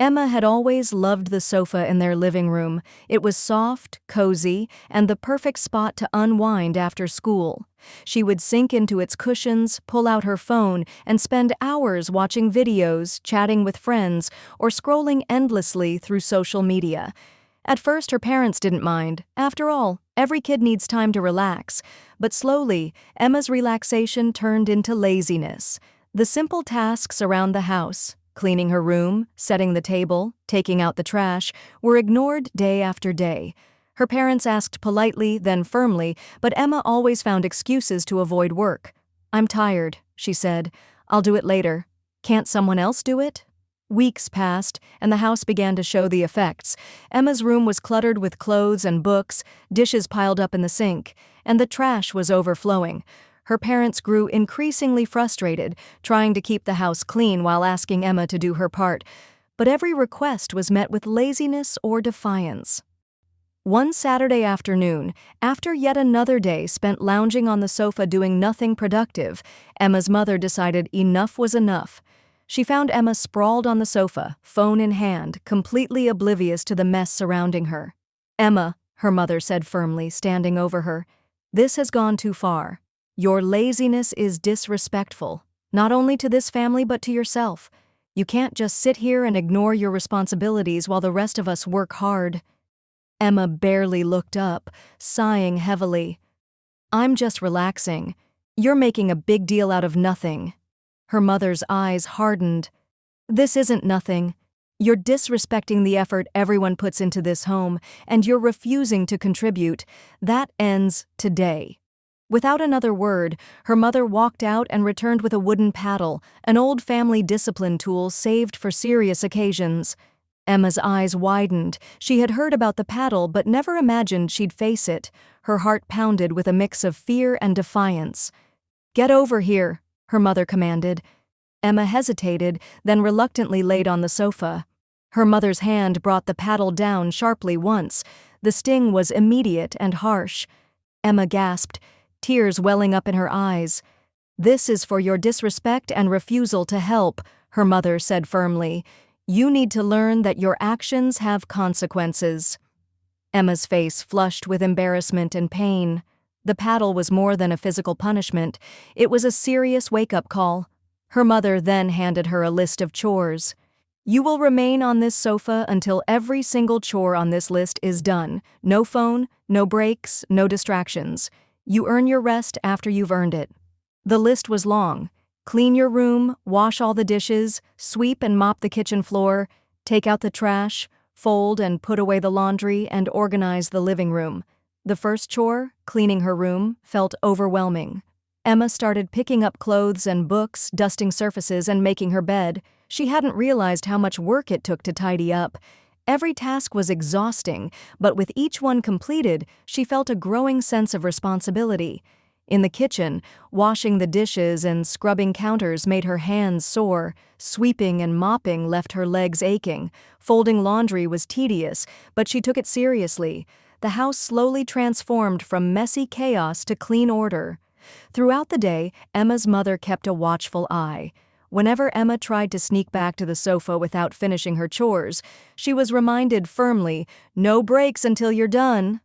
Emma had always loved the sofa in their living room. It was soft, cozy, and the perfect spot to unwind after school. She would sink into its cushions, pull out her phone, and spend hours watching videos, chatting with friends, or scrolling endlessly through social media. At first, her parents didn't mind. After all, every kid needs time to relax. But slowly, Emma's relaxation turned into laziness. The simple tasks around the house, cleaning her room, setting the table, taking out the trash, were ignored day after day. Her parents asked politely, then firmly, but Emma always found excuses to avoid work. "I'm tired," she said. "I'll do it later." "Can't someone else do it?" Weeks passed, and the house began to show the effects. Emma's room was cluttered with clothes and books, dishes piled up in the sink, and the trash was overflowing. Her parents grew increasingly frustrated, trying to keep the house clean while asking Emma to do her part. But every request was met with laziness or defiance. One Saturday afternoon, after yet another day spent lounging on the sofa doing nothing productive, Emma's mother decided enough was enough. She found Emma sprawled on the sofa, phone in hand, completely oblivious to the mess surrounding her. "Emma," her mother said firmly, standing over her, "this has gone too far. Your laziness is disrespectful, not only to this family but to yourself. You can't just sit here and ignore your responsibilities while the rest of us work hard." Emma barely looked up, sighing heavily. "I'm just relaxing. You're making a big deal out of nothing." Her mother's eyes hardened. "This isn't nothing. You're disrespecting the effort everyone puts into this home, and you're refusing to contribute. That ends today." Without another word, her mother walked out and returned with a wooden paddle, an old family discipline tool saved for serious occasions. Emma's eyes widened. She had heard about the paddle but never imagined she'd face it. Her heart pounded with a mix of fear and defiance. "Get over here," her mother commanded. Emma hesitated, then reluctantly laid on the sofa. Her mother's hand brought the paddle down sharply once. The sting was immediate and harsh. Emma gasped, tears welling up in her eyes. "This is for your disrespect and refusal to help," her mother said firmly. "You need to learn that your actions have consequences." Emma's face flushed with embarrassment and pain. The paddle was more than a physical punishment. It was a serious wake-up call. Her mother then handed her a list of chores. "You will remain on this sofa until every single chore on this list is done. No phone, no breaks, no distractions. You earn your rest after you've earned it." The list was long. Clean your room, wash all the dishes, sweep and mop the kitchen floor, take out the trash, fold and put away the laundry, and organize the living room. The first chore, cleaning her room, felt overwhelming. Emma started picking up clothes and books, dusting surfaces, and making her bed. She hadn't realized how much work it took to tidy up. Every task was exhausting, but with each one completed, she felt a growing sense of responsibility. In the kitchen, washing the dishes and scrubbing counters made her hands sore. Sweeping and mopping left her legs aching. Folding laundry was tedious, but she took it seriously. The house slowly transformed from messy chaos to clean order. Throughout the day, Emma's mother kept a watchful eye. Whenever Emma tried to sneak back to the sofa without finishing her chores, she was reminded firmly, "No breaks until you're done."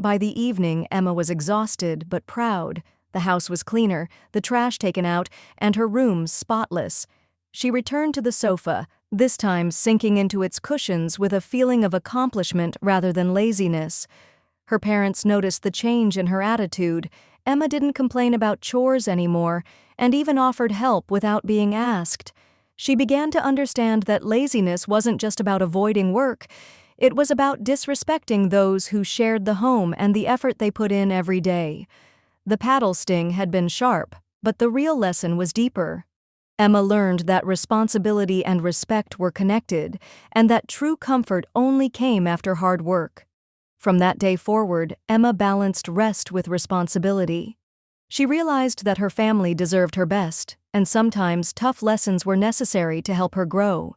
By the evening, Emma was exhausted but proud. The house was cleaner, the trash taken out, and her room spotless. She returned to the sofa, this time sinking into its cushions with a feeling of accomplishment rather than laziness. Her parents noticed the change in her attitude. Emma didn't complain about chores anymore, and even offered help without being asked. She began to understand that laziness wasn't just about avoiding work. It was about disrespecting those who shared the home and the effort they put in every day. The paddle sting had been sharp, but the real lesson was deeper. Emma learned that responsibility and respect were connected, and that true comfort only came after hard work. From that day forward, Emma balanced rest with responsibility. She realized that her family deserved her best, and sometimes tough lessons were necessary to help her grow.